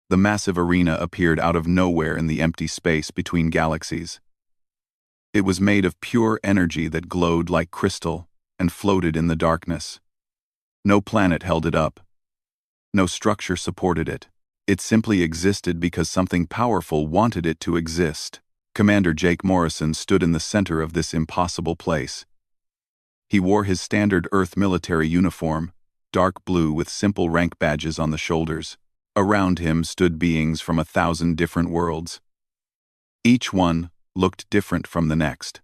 The massive arena appeared out of nowhere in the empty space between galaxies. It was made of pure energy that glowed like crystal and floated in the darkness. No planet held it up. No structure supported it. It simply existed because something powerful wanted it to exist. Commander Jake Morrison stood in the center of this impossible place. He wore his standard Earth military uniform, dark blue with simple rank badges on the shoulders. Around him stood beings from 1,000 different worlds. Each one looked different from the next.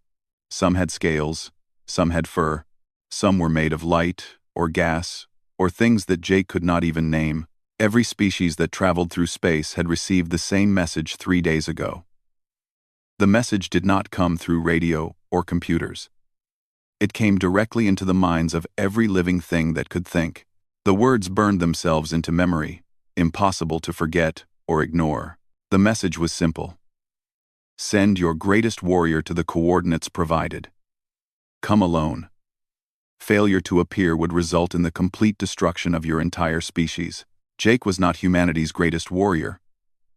Some had scales, some had fur, some were made of light or gas or things that Jake could not even name. Every species that traveled through space had received the same message 3 days ago. The message did not come through radio or computers. It came directly into the minds of every living thing that could think. The words burned themselves into memory, impossible to forget or ignore. The message was simple. Send your greatest warrior to the coordinates provided. Come alone. Failure to appear would result in the complete destruction of your entire species. Jake was not humanity's greatest warrior.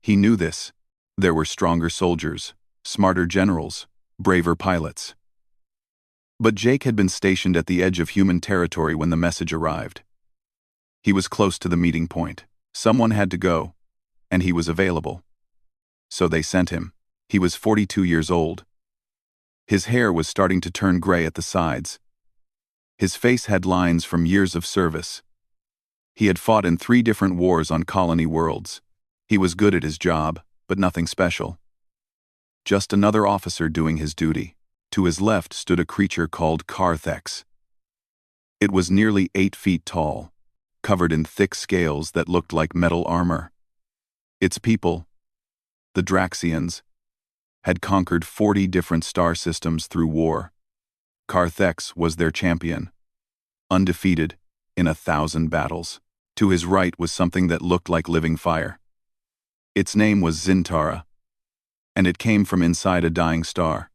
He knew this. There were stronger soldiers, smarter generals, braver pilots. But Jake had been stationed at the edge of human territory when the message arrived. He was close to the meeting point. Someone had to go, and he was available. So they sent him. He was 42 years old. His hair was starting to turn gray at the sides. His face had lines from years of service. He had fought in 3 different wars on colony worlds. He was good at his job, but nothing special. Just another officer doing his duty. To his left stood a creature called Carthex. It was nearly 8 feet tall, covered in thick scales that looked like metal armor. Its people, the Draxians, had conquered 40 different star systems through war. Carthex was their champion, undefeated in 1,000 battles. To his right was something that looked like living fire. Its name was Zintara, and it came from inside a dying star.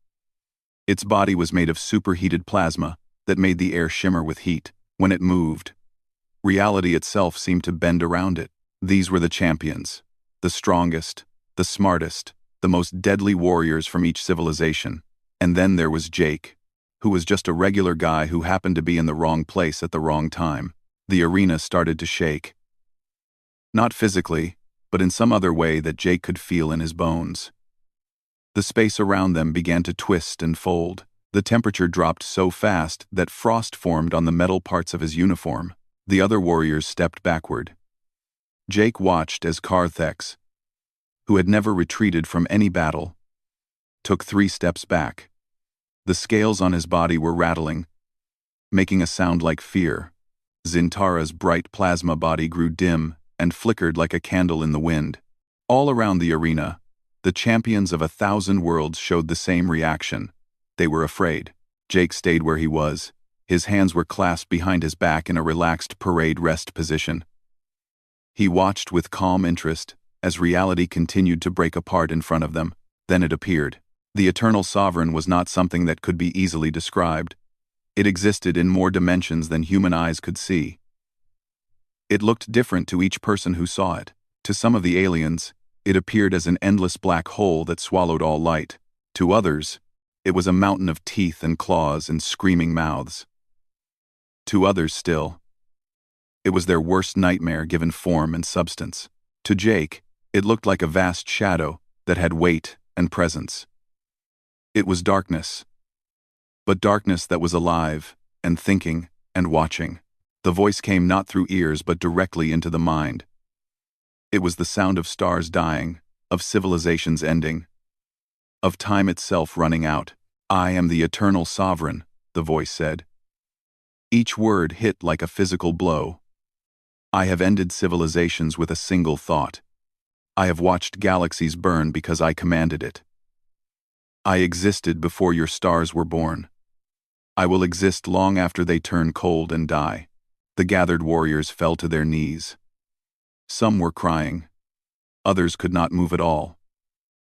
Its body was made of superheated plasma that made the air shimmer with heat. When it moved, reality itself seemed to bend around it. These were the champions, the strongest, the smartest, the most deadly warriors from each civilization. And then there was Jake, who was just a regular guy who happened to be in the wrong place at the wrong time. The arena started to shake. Not physically, but in some other way that Jake could feel in his bones. The space around them began to twist and fold. The temperature dropped so fast that frost formed on the metal parts of his uniform. The other warriors stepped backward. Jake watched as Carthex, who had never retreated from any battle, took 3 steps back. The scales on his body were rattling, making a sound like fear. Zintara's bright plasma body grew dim and flickered like a candle in the wind. All around the arena, the champions of 1,000 worlds showed the same reaction. They were afraid. Jake stayed where he was. His hands were clasped behind his back in a relaxed parade rest position. He watched with calm interest as reality continued to break apart in front of them. Then it appeared. The Eternal Sovereign was not something that could be easily described. It existed in more dimensions than human eyes could see. It looked different to each person who saw it. To some of the aliens, it appeared as an endless black hole that swallowed all light. To others, it was a mountain of teeth and claws and screaming mouths. To others still, it was their worst nightmare given form and substance. To Jake, it looked like a vast shadow that had weight and presence. It was darkness, but darkness that was alive and thinking and watching. The voice came not through ears but directly into the mind. It was the sound of stars dying, of civilizations ending, of time itself running out. "I am the Eternal Sovereign," the voice said. Each word hit like a physical blow. "I have ended civilizations with a single thought. I have watched galaxies burn because I commanded it. I existed before your stars were born. I will exist long after they turn cold and die." The gathered warriors fell to their knees. Some were crying. Others could not move at all,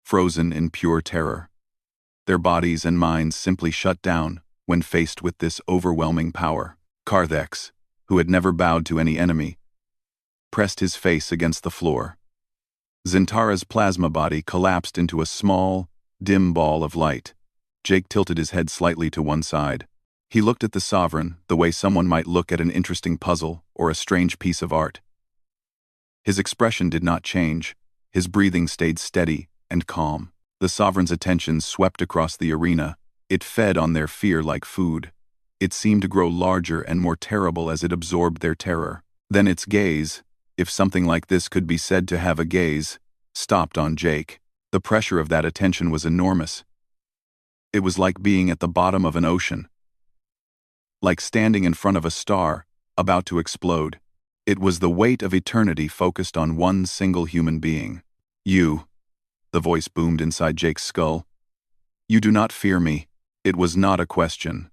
frozen in pure terror. Their bodies and minds simply shut down when faced with this overwhelming power. Carthex, who had never bowed to any enemy, pressed his face against the floor. Zintara's plasma body collapsed into a small, dim ball of light. Jake tilted his head slightly to one side. He looked at the Sovereign the way someone might look at an interesting puzzle or a strange piece of art. His expression did not change. His breathing stayed steady and calm. The Sovereign's attention swept across the arena. It fed on their fear like food. It seemed to grow larger and more terrible as it absorbed their terror. Then its gaze, if something like this could be said to have a gaze, stopped on Jake. The pressure of that attention was enormous. It was like being at the bottom of an ocean. Like standing in front of a star, about to explode. It was the weight of eternity focused on one single human being. You, the voice boomed inside Jake's skull. You do not fear me. It was not a question.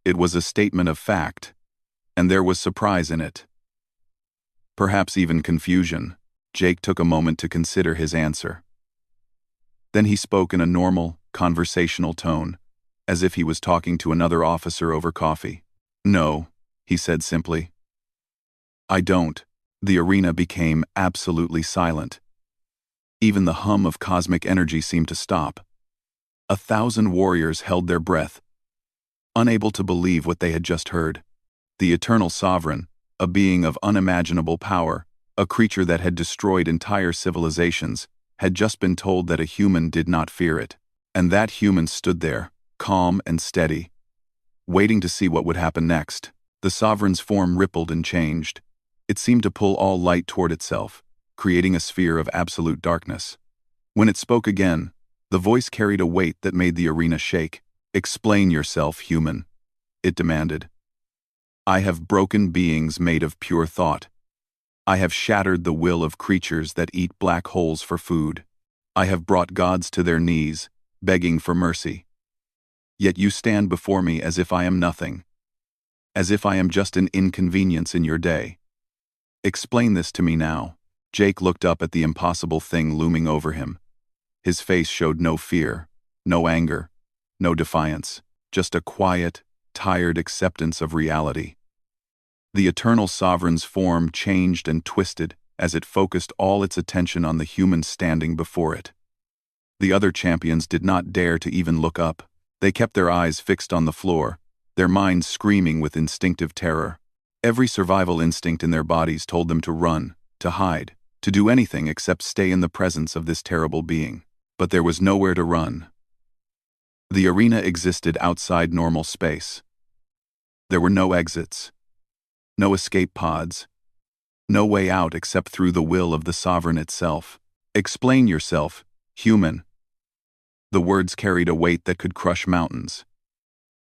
It was a statement of fact, and there was surprise in it. Perhaps even confusion. Jake took a moment to consider his answer. Then he spoke in a normal, conversational tone, as if he was talking to another officer over coffee. No, he said simply. I don't. The arena became absolutely silent. Even the hum of cosmic energy seemed to stop. 1,000 warriors held their breath, unable to believe what they had just heard. The Eternal Sovereign, a being of unimaginable power, a creature that had destroyed entire civilizations, had just been told that a human did not fear it. And that human stood there, calm and steady, waiting to see what would happen next. The Sovereign's form rippled and changed. It seemed to pull all light toward itself, creating a sphere of absolute darkness. When it spoke again, the voice carried a weight that made the arena shake. Explain yourself, human, it demanded. I have broken beings made of pure thought. I have shattered the will of creatures that eat black holes for food. I have brought gods to their knees, begging for mercy. Yet you stand before me as if I am nothing, as if I am just an inconvenience in your day. Explain this to me now. Jake looked up at the impossible thing looming over him. His face showed no fear, no anger, no defiance, just a quiet, tired acceptance of reality. The Eternal Sovereign's form changed and twisted as it focused all its attention on the human standing before it. The other champions did not dare to even look up. They kept their eyes fixed on the floor, their minds screaming with instinctive terror. Every survival instinct in their bodies told them to run, to hide, to do anything except stay in the presence of this terrible being. But there was nowhere to run. The arena existed outside normal space. There were no exits, no escape pods, no way out except through the will of the Sovereign itself. Explain yourself, human. The words carried a weight that could crush mountains.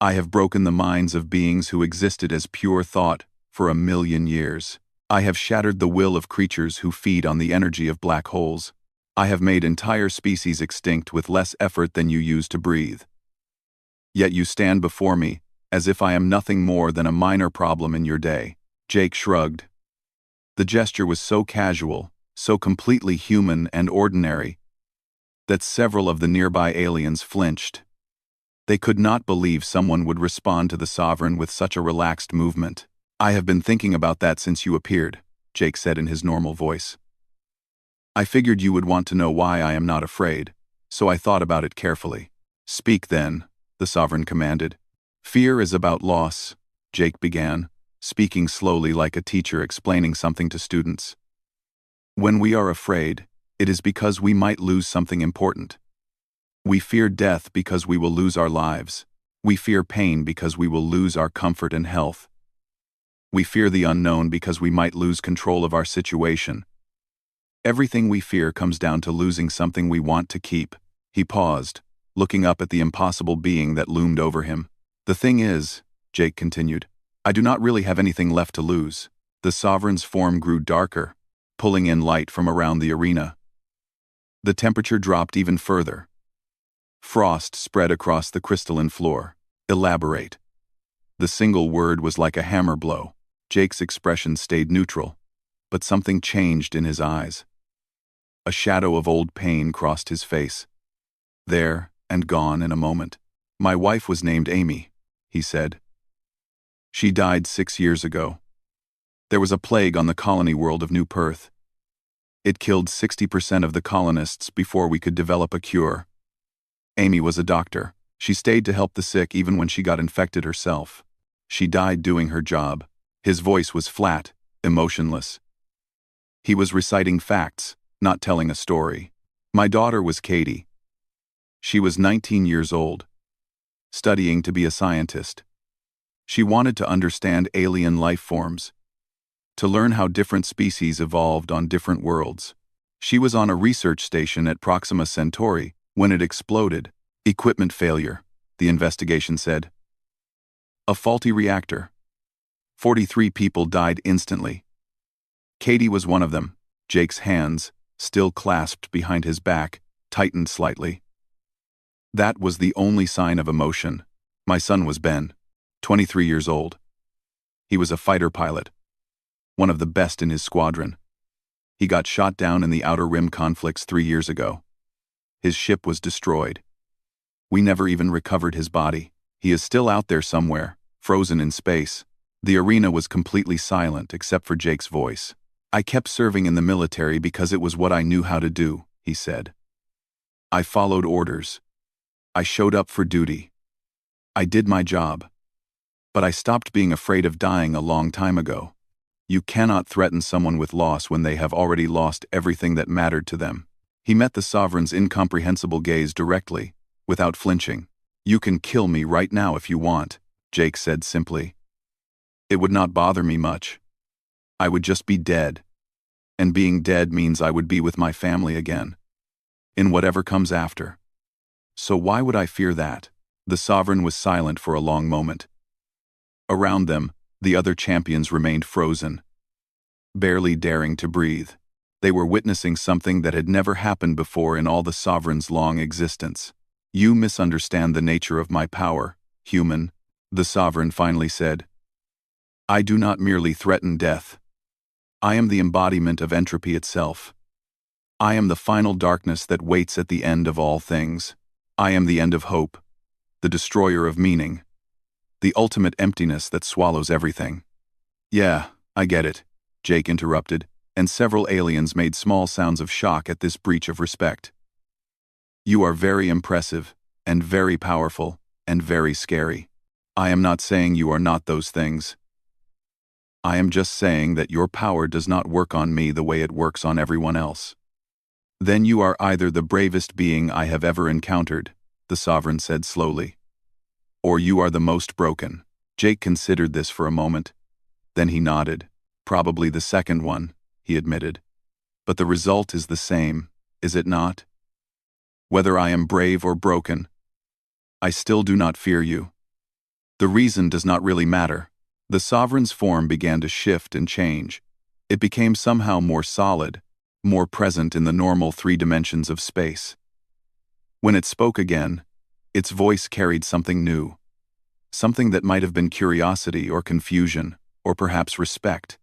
I have broken the minds of beings who existed as pure thought for 1,000,000 years. I have shattered the will of creatures who feed on the energy of black holes. I have made entire species extinct with less effort than you use to breathe. Yet you stand before me as if I am nothing more than a minor problem in your day. Jake shrugged. The gesture was so casual, so completely human and ordinary, that several of the nearby aliens flinched. They could not believe someone would respond to the Sovereign with such a relaxed movement. I have been thinking about that since you appeared, Jake said in his normal voice. I figured you would want to know why I am not afraid, so I thought about it carefully. Speak then, the Sovereign commanded. Fear is about loss, Jake began, speaking slowly like a teacher explaining something to students. When we are afraid, it is because we might lose something important. We fear death because we will lose our lives. We fear pain because we will lose our comfort and health. We fear the unknown because we might lose control of our situation. Everything we fear comes down to losing something we want to keep. He paused, looking up at the impossible being that loomed over him. The thing is, Jake continued, I do not really have anything left to lose. The Sovereign's form grew darker, pulling in light from around the arena. The temperature dropped even further. Frost spread across the crystalline floor. Elaborate. The single word was like a hammer blow. Jake's expression stayed neutral, but something changed in his eyes. A shadow of old pain crossed his face. There and gone in a moment. My wife was named Amy, he said. She died 6 years ago. There was a plague on the colony world of New Perth. It killed 60% of the colonists before we could develop a cure. Amy was a doctor. She stayed to help the sick even when she got infected herself. She died doing her job. His voice was flat, emotionless. He was reciting facts, not telling a story. My daughter was Katie. She was 19 years old, studying to be a scientist. She wanted to understand alien life forms, to learn how different species evolved on different worlds. She was on a research station at Proxima Centauri when it exploded. Equipment failure, the investigation said. A faulty reactor. 43 people died instantly. Katie was one of them. Jake's hands, still clasped behind his back, tightened slightly. That was the only sign of emotion. My son was Ben, 23 years old. He was a fighter pilot, one of the best in his squadron. He got shot down in the Outer Rim conflicts 3 years ago. His ship was destroyed. We never even recovered his body. He is still out there somewhere, frozen in space. The arena was completely silent except for Jake's voice. I kept serving in the military because it was what I knew how to do, he said. I followed orders. I showed up for duty. I did my job. But I stopped being afraid of dying a long time ago. You cannot threaten someone with loss when they have already lost everything that mattered to them. He met the Sovereign's incomprehensible gaze directly, without flinching. You can kill me right now if you want, Jake said simply. It would not bother me much. I would just be dead. And being dead means I would be with my family again. In whatever comes after. So why would I fear that? The Sovereign was silent for a long moment. Around them, the other champions remained frozen, barely daring to breathe. They were witnessing something that had never happened before in all the Sovereign's long existence. You misunderstand the nature of my power, human, the Sovereign finally said. I do not merely threaten death. I am the embodiment of entropy itself. I am the final darkness that waits at the end of all things. I am the end of hope, the destroyer of meaning, the ultimate emptiness that swallows everything. Yeah, I get it, Jake interrupted, and several aliens made small sounds of shock at this breach of respect. You are very impressive, and very powerful, and very scary. I am not saying you are not those things. I am just saying that your power does not work on me the way it works on everyone else. Then you are either the bravest being I have ever encountered, the Sovereign said slowly, or you are the most broken. Jake considered this for a moment. Then he nodded. Probably the second one, he admitted. But the result is the same, is it not? Whether I am brave or broken, I still do not fear you. The reason does not really matter. The Sovereign's form began to shift and change. It became somehow more solid, more present in the normal 3 dimensions of space. When it spoke again, its voice carried something new. Something that might have been curiosity or confusion, or perhaps respect.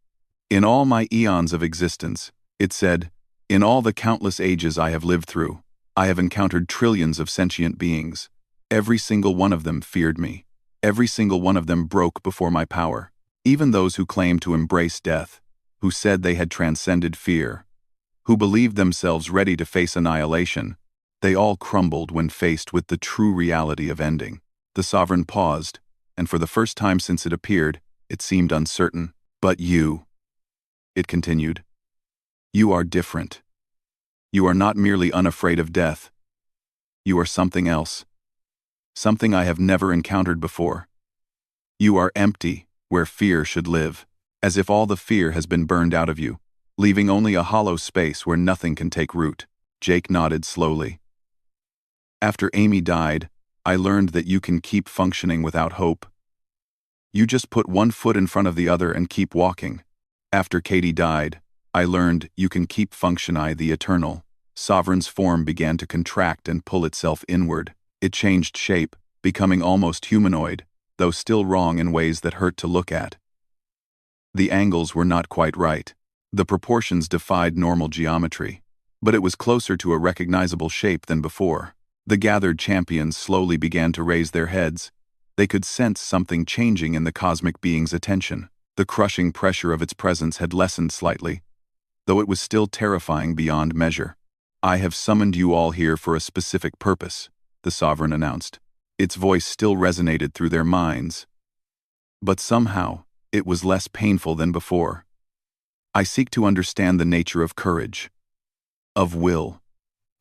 In all my eons of existence, it said, in all the countless ages I have lived through, I have encountered trillions of sentient beings. Every single one of them feared me. Every single one of them broke before my power. Even those who claimed to embrace death, who said they had transcended fear, who believed themselves ready to face annihilation, they all crumbled when faced with the true reality of ending. The Sovereign paused, and for the first time since it appeared, it seemed uncertain. But you, it continued, you are different. You are not merely unafraid of death. You are something else. Something I have never encountered before. You are empty, where fear should live, as if all the fear has been burned out of you, leaving only a hollow space where nothing can take root. Jake nodded slowly. After Amy died, I learned that you can keep functioning without hope. You just put one foot in front of the other and keep walking. After Katie died, I learned you can keep functioning the eternal. Sovereign's form began to contract and pull itself inward. It changed shape, becoming almost humanoid, though still wrong in ways that hurt to look at. The angles were not quite right. The proportions defied normal geometry, but it was closer to a recognizable shape than before. The gathered champions slowly began to raise their heads. They could sense something changing in the cosmic being's attention. The crushing pressure of its presence had lessened slightly. though it was still terrifying beyond measure. "I have summoned you all here for a specific purpose," the sovereign announced. Its voice still resonated through their minds, but somehow, it was less painful than before. "I seek to understand the nature of courage, of will,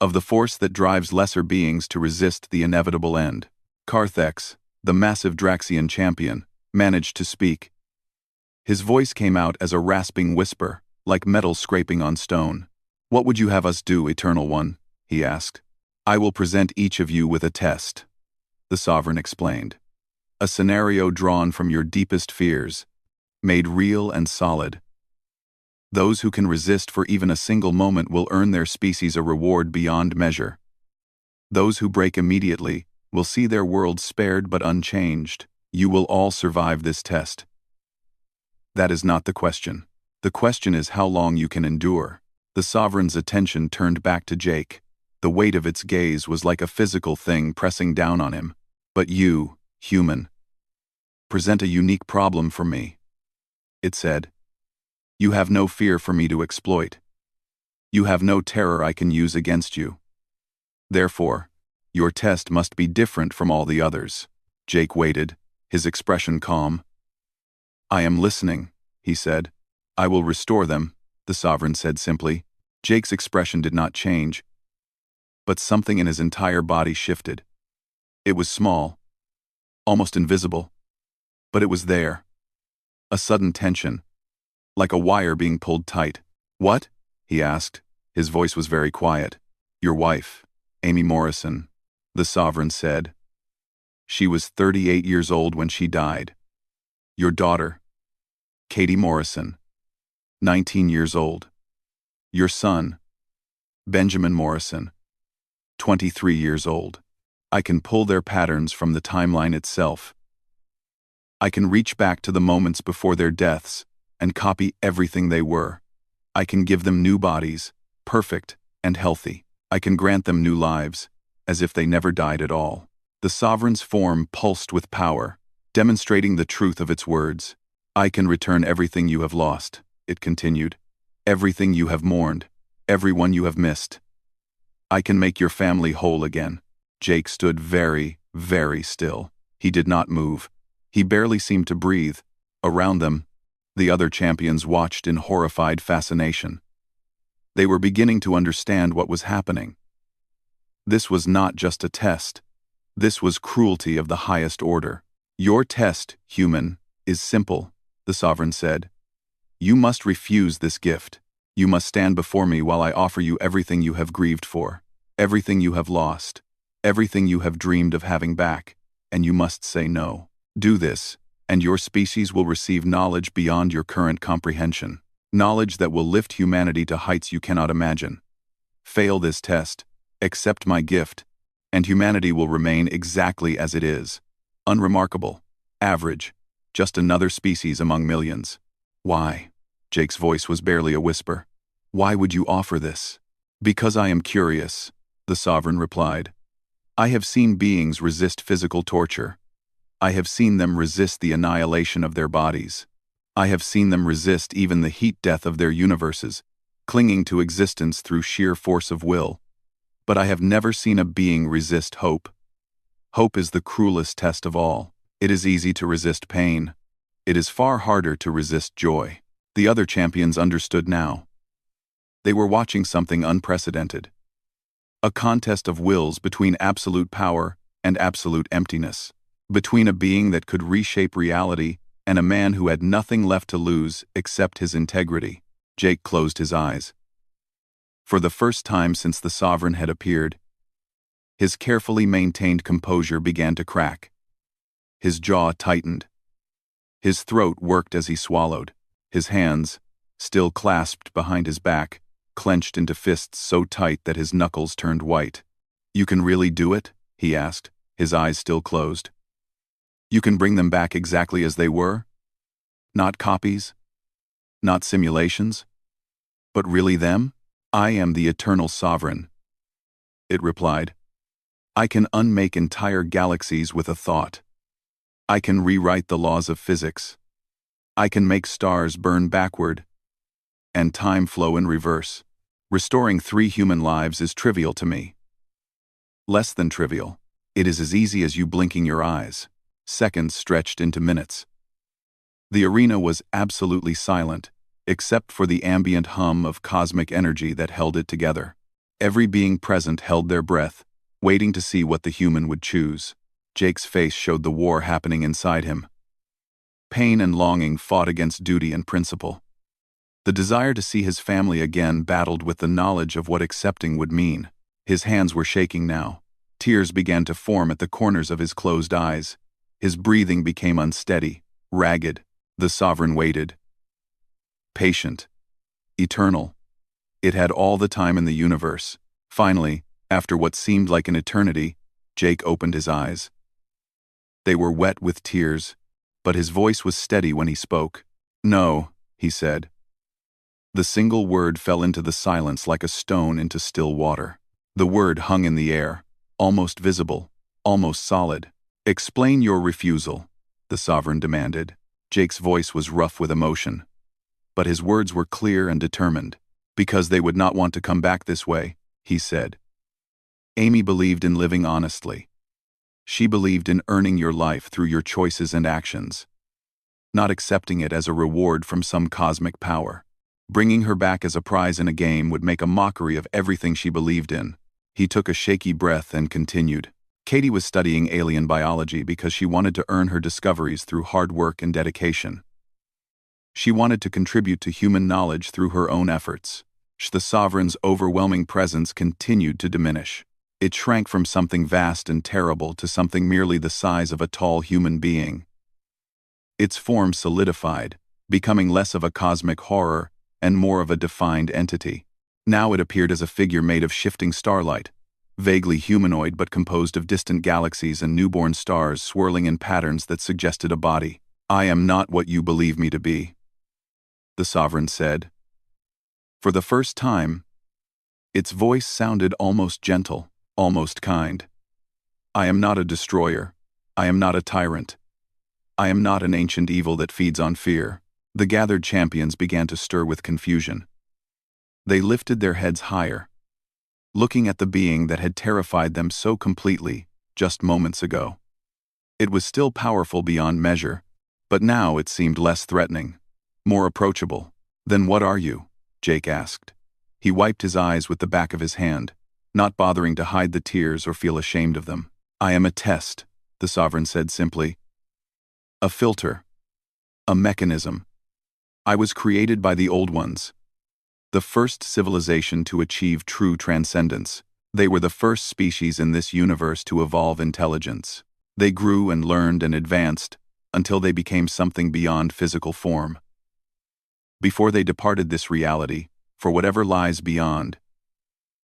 of the force that drives lesser beings to resist the inevitable end." Carthex, the massive Draxian champion, managed to speak. His voice came out as a rasping whisper, like metal scraping on stone. "What would you have us do, Eternal One?" he asked. "I will present each of you with a test," the sovereign explained. "A scenario drawn from your deepest fears, made real and solid. Those who can resist for even a single moment will earn their species a reward beyond measure. Those who break immediately will see their world spared but unchanged. You will all survive this test. That is not the question. The question is how long you can endure." The sovereign's attention turned back to Jake. The weight of its gaze was like a physical thing pressing down on him. "But you, human, present a unique problem for me," it said. "You have no fear for me to exploit. You have no terror I can use against you. Therefore, your test must be different from all the others." Jake waited, his expression calm. "I am listening," he said. "I will restore them," the sovereign said simply. Jake's expression did not change, but something in his entire body shifted. It was small, almost invisible, but it was there. A sudden tension, like a wire being pulled tight. "What?" he asked. His voice was very quiet. "Your wife, Amy Morrison," the sovereign said. "She was 38 years old when she died. Your daughter, Katie Morrison, 19 years old. Your son, Benjamin Morrison, 23 years old. I can pull their patterns from the timeline itself. I can reach back to the moments before their deaths and copy everything they were. I can give them new bodies, perfect and healthy. I can grant them new lives, as if they never died at all." The sovereign's form pulsed with power, demonstrating the truth of its words. "I can return everything you have lost," it continued. "Everything you have mourned, everyone you have missed. I can make your family whole again." Jake stood very, very still. He did not move. He barely seemed to breathe. Around them, the other champions watched in horrified fascination. They were beginning to understand what was happening. This was not just a test. This was cruelty of the highest order. "Your test, human, is simple," the sovereign said. "You must refuse this gift. You must stand before me while I offer you everything you have grieved for, everything you have lost, everything you have dreamed of having back, and you must say no. Do this, and your species will receive knowledge beyond your current comprehension, knowledge that will lift humanity to heights you cannot imagine. Fail this test, accept my gift, and humanity will remain exactly as it is, unremarkable, average, just another species among millions." "Why?" Jake's voice was barely a whisper. "Why would you offer this?" "Because I am curious," the sovereign replied. "I have seen beings resist physical torture. I have seen them resist the annihilation of their bodies. I have seen them resist even the heat death of their universes, clinging to existence through sheer force of will. But I have never seen a being resist hope. Hope is the cruelest test of all. It is easy to resist pain. It is far harder to resist joy." The other champions understood now. They were watching something unprecedented. A contest of wills between absolute power and absolute emptiness. Between a being that could reshape reality and a man who had nothing left to lose except his integrity. Jake closed his eyes. For the first time since the sovereign had appeared, his carefully maintained composure began to crack. His jaw tightened. His throat worked as he swallowed. His hands, still clasped behind his back, clenched into fists so tight that his knuckles turned white. "You can really do it?" he asked, his eyes still closed. "You can bring them back exactly as they were? Not copies? Not simulations? But really them?" "I am the eternal sovereign," it replied. "I can unmake entire galaxies with a thought. I can rewrite the laws of physics. I can make stars burn backward. and time flow in reverse. Restoring 3 human lives is trivial to me. Less than trivial. It is as easy as you blinking your eyes. Seconds stretched into minutes. The arena was absolutely silent, except for the ambient hum of cosmic energy that held it together. Every being present held their breath, waiting to see what the human would choose. Jake's face showed the war happening inside him. Pain and longing fought against duty and principle. The desire to see his family again battled with the knowledge of what accepting would mean. His hands were shaking now. Tears began to form at the corners of his closed eyes. His breathing became unsteady, ragged. The sovereign waited. Patient. Eternal. It had all the time in the universe. Finally, after what seemed like an eternity, Jake opened his eyes. They were wet with tears, but his voice was steady when he spoke. "No," he said. The single word fell into the silence like a stone into still water. The word hung in the air, almost visible, almost solid. "Explain your refusal," the sovereign demanded. Jake's voice was rough with emotion, but his words were clear and determined. "Because they would not want to come back this way," he said. "Amy believed in living honestly. She believed in earning your life through your choices and actions, not accepting it as a reward from some cosmic power. Bringing her back as a prize in a game would make a mockery of everything she believed in." He took a shaky breath and continued. Katie was studying alien biology because she wanted to earn her discoveries through hard work and dedication. She wanted to contribute to human knowledge through her own efforts. The sovereign's overwhelming presence continued to diminish. It shrank from something vast and terrible to something merely the size of a tall human being. Its form solidified, becoming less of a cosmic horror and more of a defined entity. Now it appeared as a figure made of shifting starlight, vaguely humanoid but composed of distant galaxies and newborn stars swirling in patterns that suggested a body. "I am not what you believe me to be," the sovereign said. For the first time, its voice sounded almost gentle, almost kind. "I am not a destroyer. I am not a tyrant. I am not an ancient evil that feeds on fear." The gathered champions began to stir with confusion. They lifted their heads higher, looking at the being that had terrified them so completely just moments ago. It was still powerful beyond measure, but now it seemed less threatening, more approachable. "Then what are you?" Jake asked. He wiped his eyes with the back of his hand, not bothering to hide the tears or feel ashamed of them. "I am a test," the sovereign said simply. "A filter. A mechanism. I was created by the Old Ones, the first civilization to achieve true transcendence. They were the first species in this universe to evolve intelligence. They grew and learned and advanced until they became something beyond physical form. Before they departed this reality, for whatever lies beyond,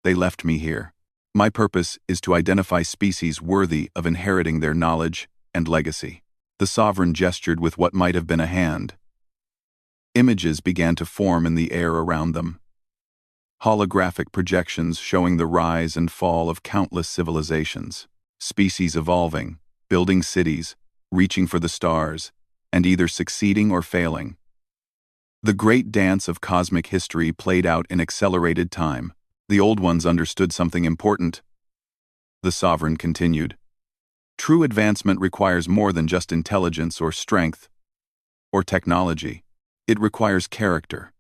they left me here. My purpose is to identify species worthy of inheriting their knowledge and legacy." The sovereign gestured with what might have been a hand. Images began to form in the air around them. Holographic projections showing the rise and fall of countless civilizations, species evolving, building cities, reaching for the stars, and either succeeding or failing. The great dance of cosmic history played out in accelerated time. The Old Ones understood something important. The sovereign continued. "True advancement requires more than just intelligence or strength or technology. It requires character.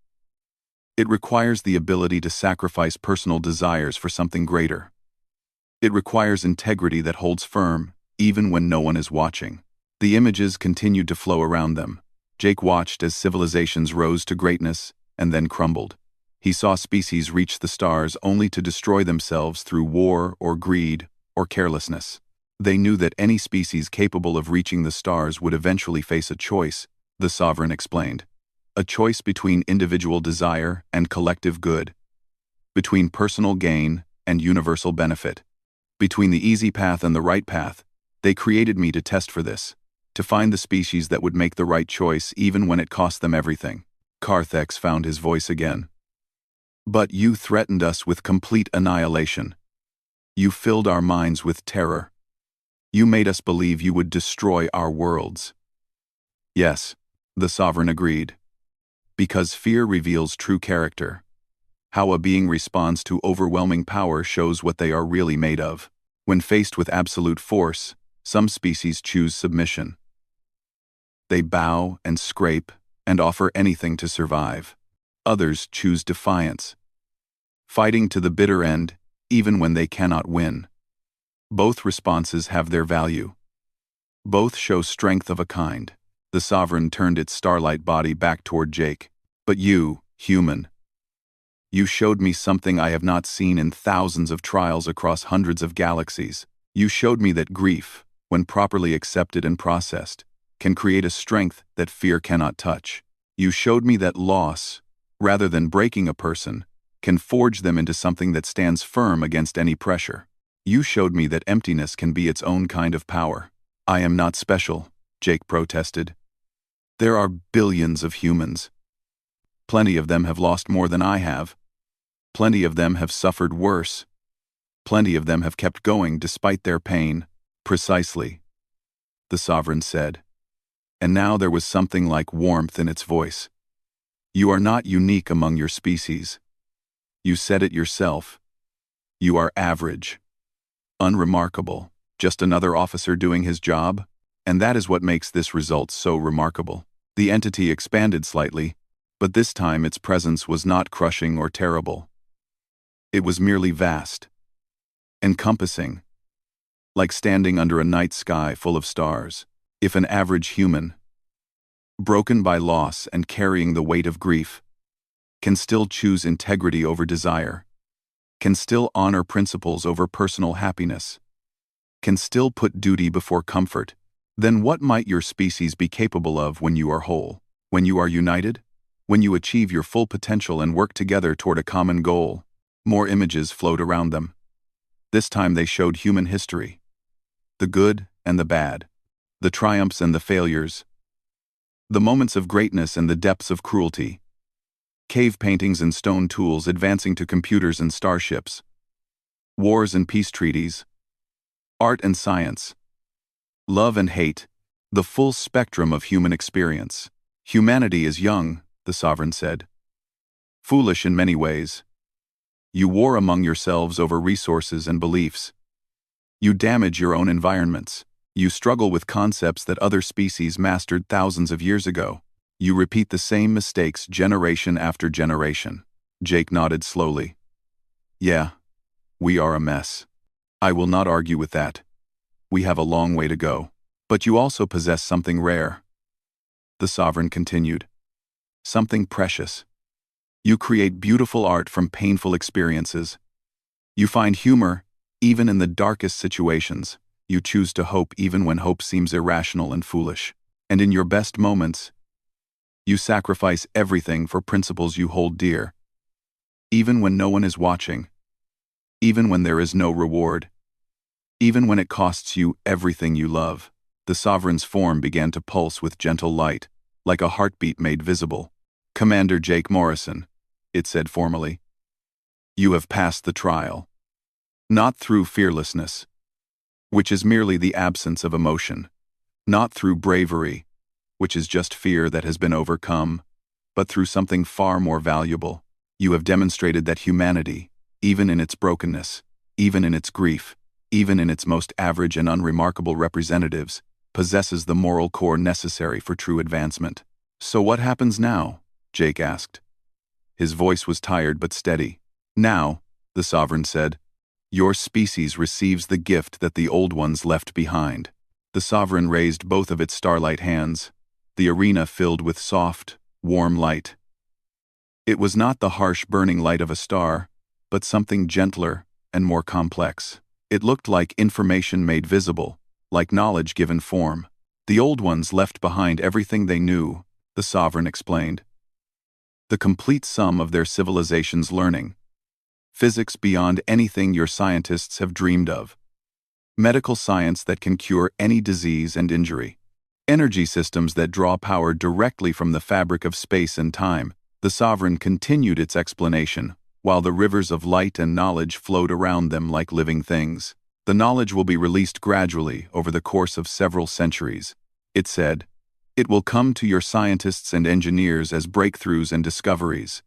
It requires the ability to sacrifice personal desires for something greater. It requires integrity that holds firm, even when no one is watching." The images continued to flow around them. Jake watched as civilizations rose to greatness and then crumbled. He saw species reach the stars only to destroy themselves through war or greed or carelessness. They knew that any species capable of reaching the stars would eventually face a choice, the sovereign explained. A choice between individual desire and collective good, between personal gain and universal benefit, between the easy path and the right path. They created me to test for this, to find the species that would make the right choice even when it cost them everything. Carthex found his voice again. "But you threatened us with complete annihilation. You filled our minds with terror. You made us believe you would destroy our worlds." "Yes," the sovereign agreed. Because fear reveals true character. How a being responds to overwhelming power shows what they are really made of. When faced with absolute force, some species choose submission. They bow and scrape and offer anything to survive. Others choose defiance, fighting to the bitter end, even when they cannot win. Both responses have their value. Both show strength of a kind. The Sovereign turned its starlight body back toward Jake. But you, human, you showed me something I have not seen in thousands of trials across hundreds of galaxies. You showed me that grief, when properly accepted and processed, can create a strength that fear cannot touch. You showed me that loss, rather than breaking a person, can forge them into something that stands firm against any pressure. You showed me that emptiness can be its own kind of power. I am not special, Jake protested. There are billions of humans. Plenty of them have lost more than I have. Plenty of them have suffered worse. Plenty of them have kept going despite their pain. Precisely, the Sovereign said. And now there was something like warmth in its voice. You are not unique among your species. You said it yourself. You are average. Unremarkable. Just another officer doing his job? And that is what makes this result so remarkable. The entity expanded slightly, but this time its presence was not crushing or terrible. It was merely vast, encompassing, like standing under a night sky full of stars. If an average human, broken by loss and carrying the weight of grief, can still choose integrity over desire, can still honor principles over personal happiness, can still put duty before comfort, then what might your species be capable of when you are whole, when you are united, when you achieve your full potential and work together toward a common goal? More images flowed around them. This time they showed human history, the good and the bad, the triumphs and the failures, the moments of greatness and the depths of cruelty, cave paintings and stone tools advancing to computers and starships, wars and peace treaties, art and science, love and hate, the full spectrum of human experience. Humanity is young, the Sovereign said. Foolish in many ways. You war among yourselves over resources and beliefs. You damage your own environments. You struggle with concepts that other species mastered thousands of years ago. You repeat the same mistakes generation after generation. Jake nodded slowly. Yeah, we are a mess. I will not argue with that. We have a long way to go. But you also possess something rare. The Sovereign continued. Something precious. You create beautiful art from painful experiences. You find humor, even in the darkest situations. You choose to hope even when hope seems irrational and foolish. And in your best moments, you sacrifice everything for principles you hold dear. Even when no one is watching. Even when there is no reward. Even when it costs you everything you love. The Sovereign's form began to pulse with gentle light, like a heartbeat made visible. Commander Jake Morrison, it said formally. You have passed the trial. Not through fearlessness, which is merely the absence of emotion. Not through bravery, which is just fear that has been overcome, but through something far more valuable. You have demonstrated that humanity, even in its brokenness, even in its grief, even in its most average and unremarkable representatives, possesses the moral core necessary for true advancement. So what happens now? Jake asked. His voice was tired but steady. Now, the Sovereign said, your species receives the gift that the old ones left behind. The Sovereign raised both of its starlight hands, the arena filled with soft, warm light. It was not the harsh burning light of a star, but something gentler and more complex. It looked like information made visible, like knowledge given form. The old ones left behind everything they knew, the Sovereign explained. The complete sum of their civilization's learning. Physics beyond anything your scientists have dreamed of. Medical science that can cure any disease and injury. Energy systems that draw power directly from the fabric of space and time. The Sovereign continued its explanation, while the rivers of light and knowledge flowed around them like living things. The knowledge will be released gradually over the course of several centuries, it said, It will come to your scientists and engineers as breakthroughs and discoveries.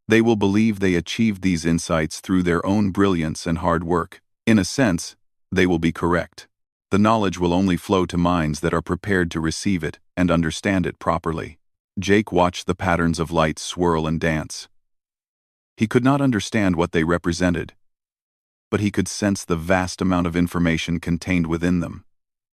They will believe they achieved these insights through their own brilliance and hard work. In a sense, they will be correct. The knowledge will only flow to minds that are prepared to receive it and understand it properly. Jake watched the patterns of light swirl and dance. He could not understand what they represented, but he could sense the vast amount of information contained within them.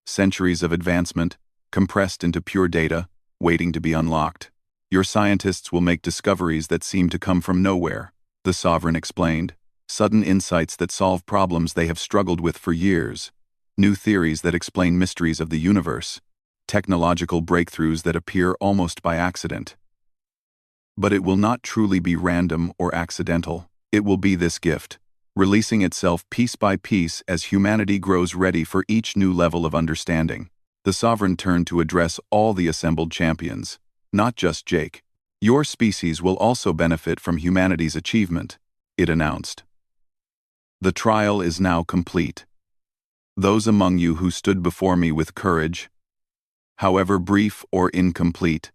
Centuries of advancement, compressed into pure data, waiting to be unlocked. Your scientists will make discoveries that seem to come from nowhere, the Sovereign explained. Sudden insights that solve problems they have struggled with for years. New theories that explain mysteries of the universe. Technological breakthroughs that appear almost by accident. But it will not truly be random or accidental. It will be this gift, releasing itself piece by piece as humanity grows ready for each new level of understanding. The Sovereign turned to address all the assembled champions, not just Jake. Your species will also benefit from humanity's achievement, it announced. The trial is now complete. Those among you who stood before me with courage, however brief or incomplete,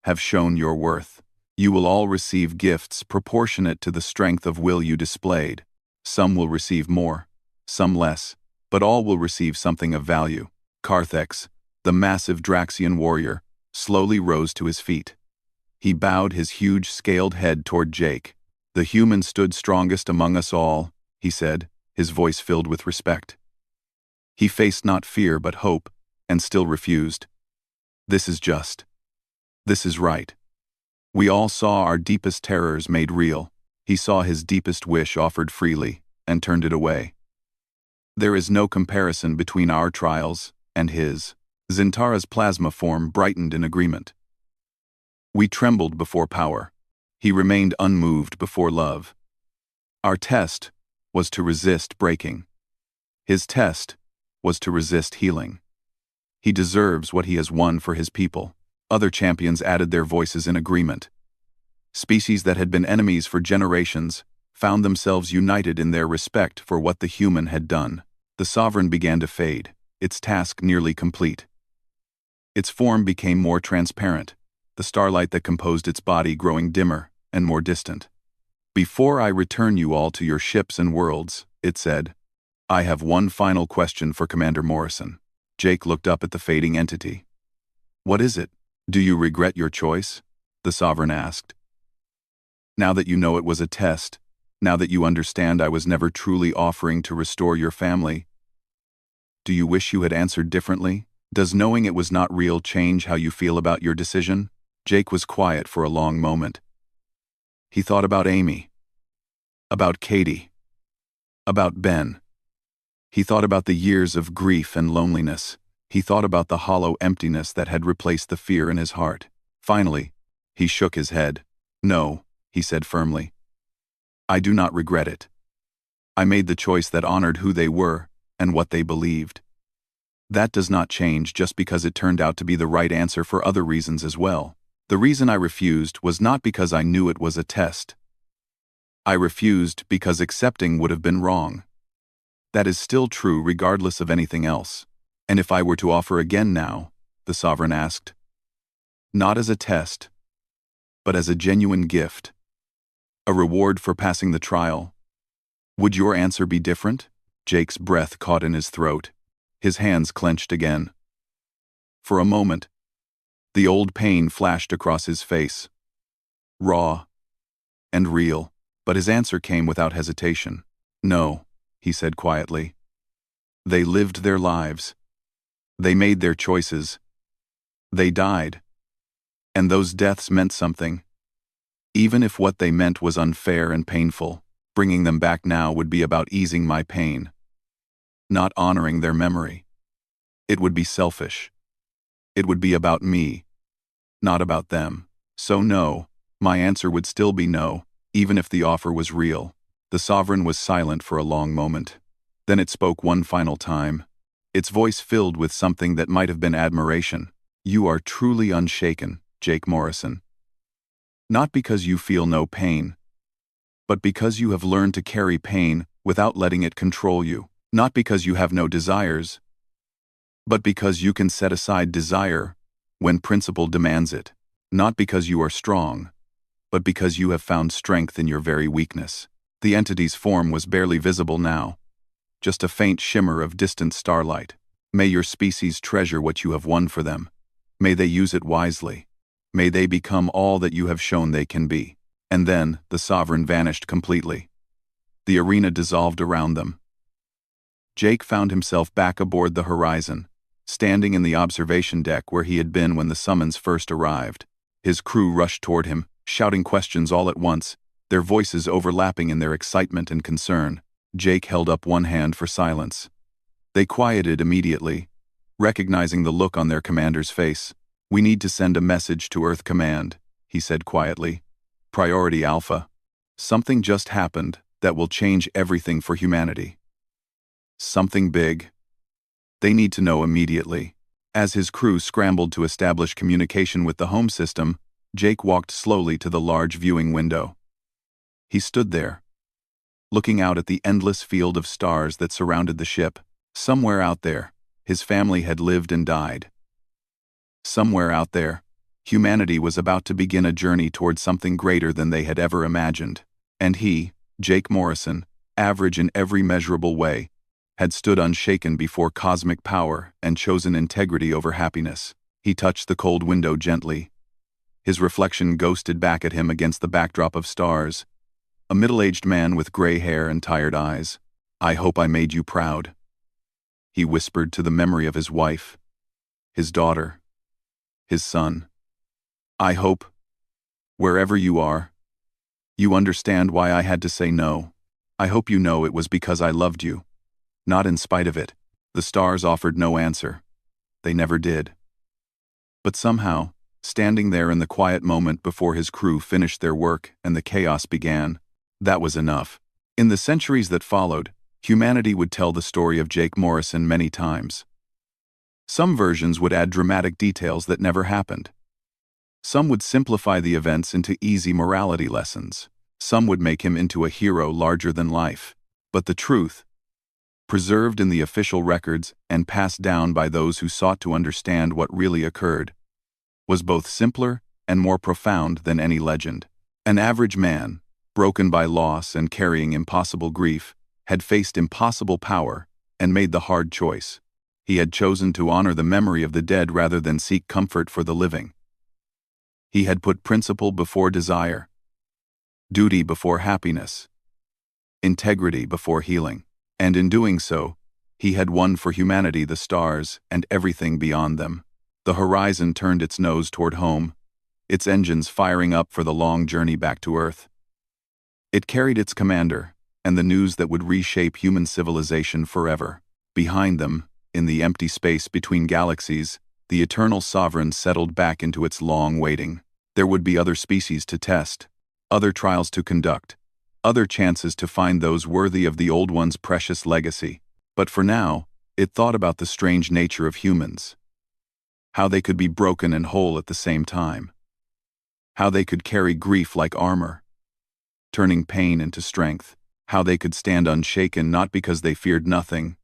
have shown your worth. You will all receive gifts proportionate to the strength of will you displayed. Some will receive more, some less, but all will receive something of value. Carthex, the massive Draxian warrior, slowly rose to his feet. He bowed his huge scaled head toward Jake. The human stood strongest among us all, he said, his voice filled with respect. He faced not fear but hope, and still refused. This is just. This is right. We all saw our deepest terrors made real. He saw his deepest wish offered freely, and turned it away. There is no comparison between our trials and his. Zintara's plasma form brightened in agreement. We trembled before power. He remained unmoved before love. Our test was to resist breaking. His test was to resist healing. He deserves what he has won for his people. Other champions added their voices in agreement. Species that had been enemies for generations found themselves united in their respect for what the human had done. The Sovereign began to fade, its task nearly complete. Its form became more transparent, the starlight that composed its body growing dimmer and more distant. Before I return you all to your ships and worlds, it said, I have one final question for Commander Morrison. Jake looked up at the fading entity. What is it? Do you regret your choice? The Sovereign asked. Now that you know it was a test, now that you understand I was never truly offering to restore your family, do you wish you had answered differently? Does knowing it was not real change how you feel about your decision? Jake was quiet for a long moment. He thought about Amy, about Katie, about Ben. He thought about the years of grief and loneliness. He thought about the hollow emptiness that had replaced the fear in his heart. Finally, he shook his head. No, he said firmly. I do not regret it. I made the choice that honored who they were and what they believed. That does not change just because it turned out to be the right answer for other reasons as well. The reason I refused was not because I knew it was a test. I refused because accepting would have been wrong. That is still true regardless of anything else. And if I were to offer again now, the Sovereign asked, not as a test, but as a genuine gift, a reward for passing the trial, would your answer be different? Jake's breath caught in his throat. His hands clenched again. For a moment, the old pain flashed across his face. Raw and real, but his answer came without hesitation. No, he said quietly. They lived their lives. They made their choices. They died. And those deaths meant something. Even if what they meant was unfair and painful, bringing them back now would be about easing my pain, not honoring their memory. It would be selfish. It would be about me, not about them. So no, my answer would still be no, even if the offer was real. The Sovereign was silent for a long moment. Then it spoke one final time, its voice filled with something that might have been admiration. You are truly unshaken, Jake Morrison. Not because you feel no pain, but because you have learned to carry pain without letting it control you. Not because you have no desires, but because you can set aside desire when principle demands it, not because you are strong, but because you have found strength in your very weakness. The entity's form was barely visible now, just a faint shimmer of distant starlight. May your species treasure what you have won for them. May they use it wisely. May they become all that you have shown they can be. And then, the sovereign vanished completely. The arena dissolved around them. Jake found himself back aboard the Horizon, standing in the observation deck where he had been when the summons first arrived. His crew rushed toward him, shouting questions all at once, their voices overlapping in their excitement and concern. Jake held up one hand for silence. They quieted immediately, recognizing the look on their commander's face. "We need to send a message to Earth Command," he said quietly. "Priority Alpha. Something just happened that will change everything for humanity. Something big. They need to know immediately." As his crew scrambled to establish communication with the home system, Jake walked slowly to the large viewing window. He stood there, looking out at the endless field of stars that surrounded the ship. Somewhere out there, his family had lived and died. Somewhere out there, humanity was about to begin a journey toward something greater than they had ever imagined. And he, Jake Morrison, average in every measurable way, had stood unshaken before cosmic power and chosen integrity over happiness. He touched the cold window gently. His reflection ghosted back at him against the backdrop of stars. A middle-aged man with gray hair and tired eyes. "I hope I made you proud," he whispered to the memory of his wife, his daughter, his son. "I hope, wherever you are, you understand why I had to say no. I hope you know it was because I loved you, not in spite of it." The stars offered no answer. They never did. But somehow, standing there in the quiet moment before his crew finished their work and the chaos began, that was enough. In the centuries that followed, humanity would tell the story of Jake Morrison many times. Some versions would add dramatic details that never happened. Some would simplify the events into easy morality lessons. Some would make him into a hero larger than life. But the truth, preserved in the official records and passed down by those who sought to understand what really occurred, was both simpler and more profound than any legend. An average man, broken by loss and carrying impossible grief, had faced impossible power and made the hard choice. He had chosen to honor the memory of the dead rather than seek comfort for the living. He had put principle before desire, duty before happiness, integrity before healing. And in doing so, he had won for humanity the stars and everything beyond them. The Horizon turned its nose toward home, its engines firing up for the long journey back to Earth. It carried its commander, and the news that would reshape human civilization forever. Behind them, in the empty space between galaxies, the eternal sovereign settled back into its long waiting. There would be other species to test, other trials to conduct, other chances to find those worthy of the old one's precious legacy. But for now, it thought about the strange nature of humans. How they could be broken and whole at the same time. How they could carry grief like armor, turning pain into strength. How they could stand unshaken not because they feared nothing,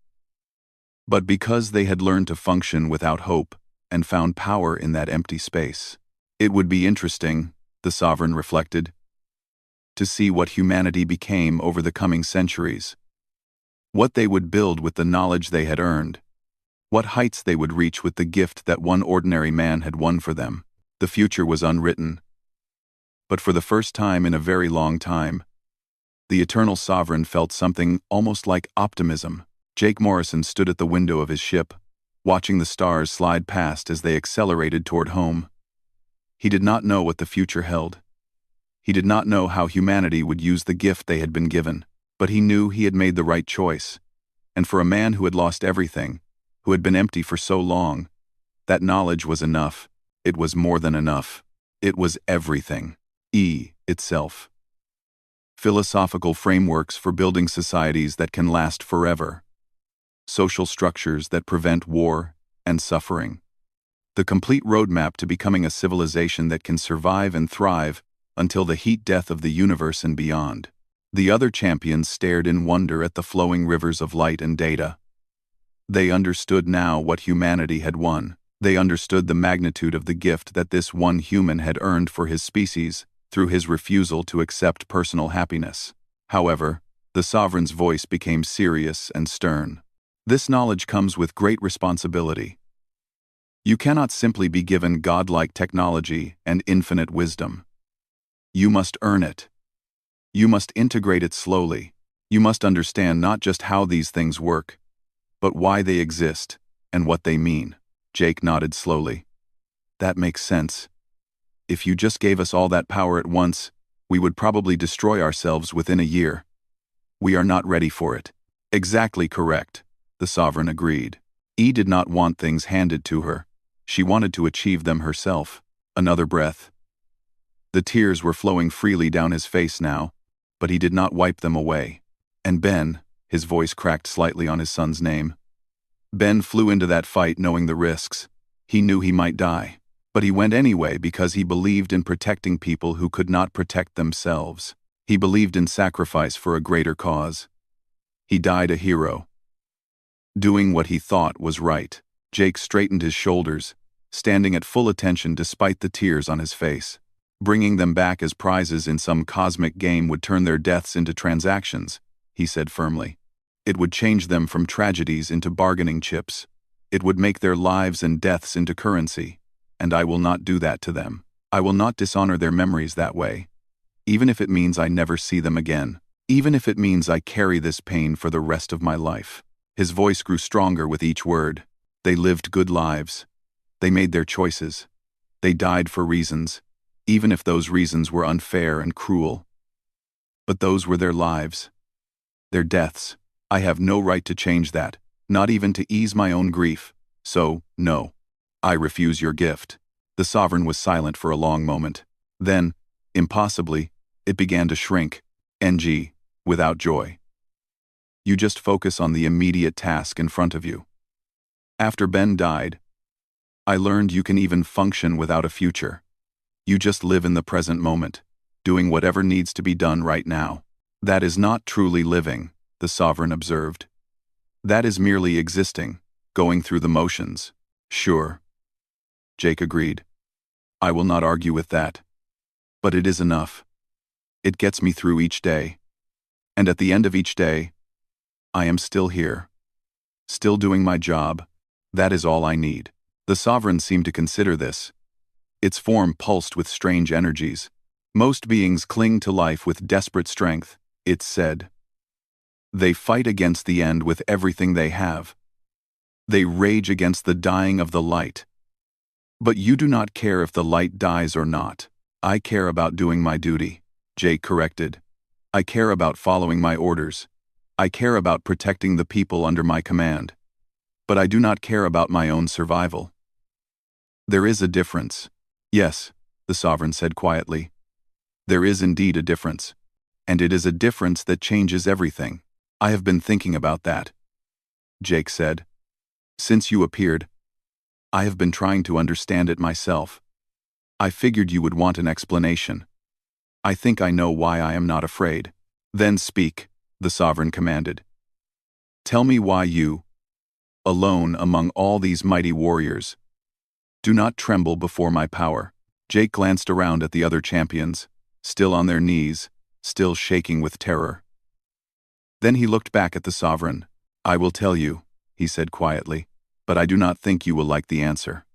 but because they had learned to function without hope and found power in that empty space. It would be interesting, the sovereign reflected, to see what humanity became over the coming centuries. What they would build with the knowledge they had earned. What heights they would reach with the gift that one ordinary man had won for them. The future was unwritten. But for the first time in a very long time, the eternal sovereign felt something almost like optimism. Jake Morrison stood at the window of his ship, watching the stars slide past as they accelerated toward home. He did not know what the future held. He did not know how humanity would use the gift they had been given, but he knew he had made the right choice. And for a man who had lost everything, who had been empty for so long, that knowledge was enough. It was more than enough. It was everything. Itself. Philosophical frameworks for building societies that can last forever. Social structures that prevent war and suffering. The complete roadmap to becoming a civilization that can survive and thrive until the heat death of the universe and beyond. The other champions stared in wonder at the flowing rivers of light and data. They understood now what humanity had won. They understood the magnitude of the gift that this one human had earned for his species through his refusal to accept personal happiness. However, the sovereign's voice became serious and stern. This knowledge comes with great responsibility. You cannot simply be given godlike technology and infinite wisdom. You must earn it. You must integrate it slowly. You must understand not just how these things work, but why they exist and what they mean. Jake nodded slowly. That makes sense. If you just gave us all that power at once, we would probably destroy ourselves within a year. We are not ready for it. Exactly correct, the sovereign agreed. E did not want things handed to her. She wanted to achieve them herself. Another breath. The tears were flowing freely down his face now, but he did not wipe them away. And Ben, his voice cracked slightly on his son's name. Ben flew into that fight knowing the risks. He knew he might die, but he went anyway because he believed in protecting people who could not protect themselves. He believed in sacrifice for a greater cause. He died a hero, doing what he thought was right. Jake straightened his shoulders, standing at full attention despite the tears on his face. Bringing them back as prizes in some cosmic game would turn their deaths into transactions, he said firmly. It would change them from tragedies into bargaining chips. It would make their lives and deaths into currency, and I will not do that to them. I will not dishonor their memories that way, even if it means I never see them again, even if it means I carry this pain for the rest of my life. His voice grew stronger with each word. They lived good lives. They made their choices. They died for reasons, even if those reasons were unfair and cruel. But those were their lives. Their deaths. I have no right to change that, not even to ease my own grief. So, no. I refuse your gift. The sovereign was silent for a long moment. Then, impossibly, it began to shrink. NG, without joy. You just focus on the immediate task in front of you. After Ben died, I learned you can even function without a future. You just live in the present moment, doing whatever needs to be done right now. That is not truly living, the sovereign observed. That is merely existing, going through the motions. Sure. Jake agreed. I will not argue with that. But it is enough. It gets me through each day. And at the end of each day, I am still here. Still doing my job. That is all I need. The sovereign seemed to consider this. Its form pulsed with strange energies. Most beings cling to life with desperate strength, it said. They fight against the end with everything they have. They rage against the dying of the light. But you do not care if the light dies or not. I care about doing my duty, Jake corrected. I care about following my orders. I care about protecting the people under my command. But I do not care about my own survival. There is a difference. Yes, the sovereign said quietly. There is indeed a difference. And it is a difference that changes everything. I have been thinking about that, Jake said. Since you appeared, I have been trying to understand it myself. I figured you would want an explanation. I think I know why I am not afraid. Then speak, the sovereign commanded. Tell me why you, alone among all these mighty warriors, do not tremble before my power. Jake glanced around at the other champions, still on their knees, still shaking with terror. Then he looked back at the sovereign. I will tell you, he said quietly, but I do not think you will like the answer.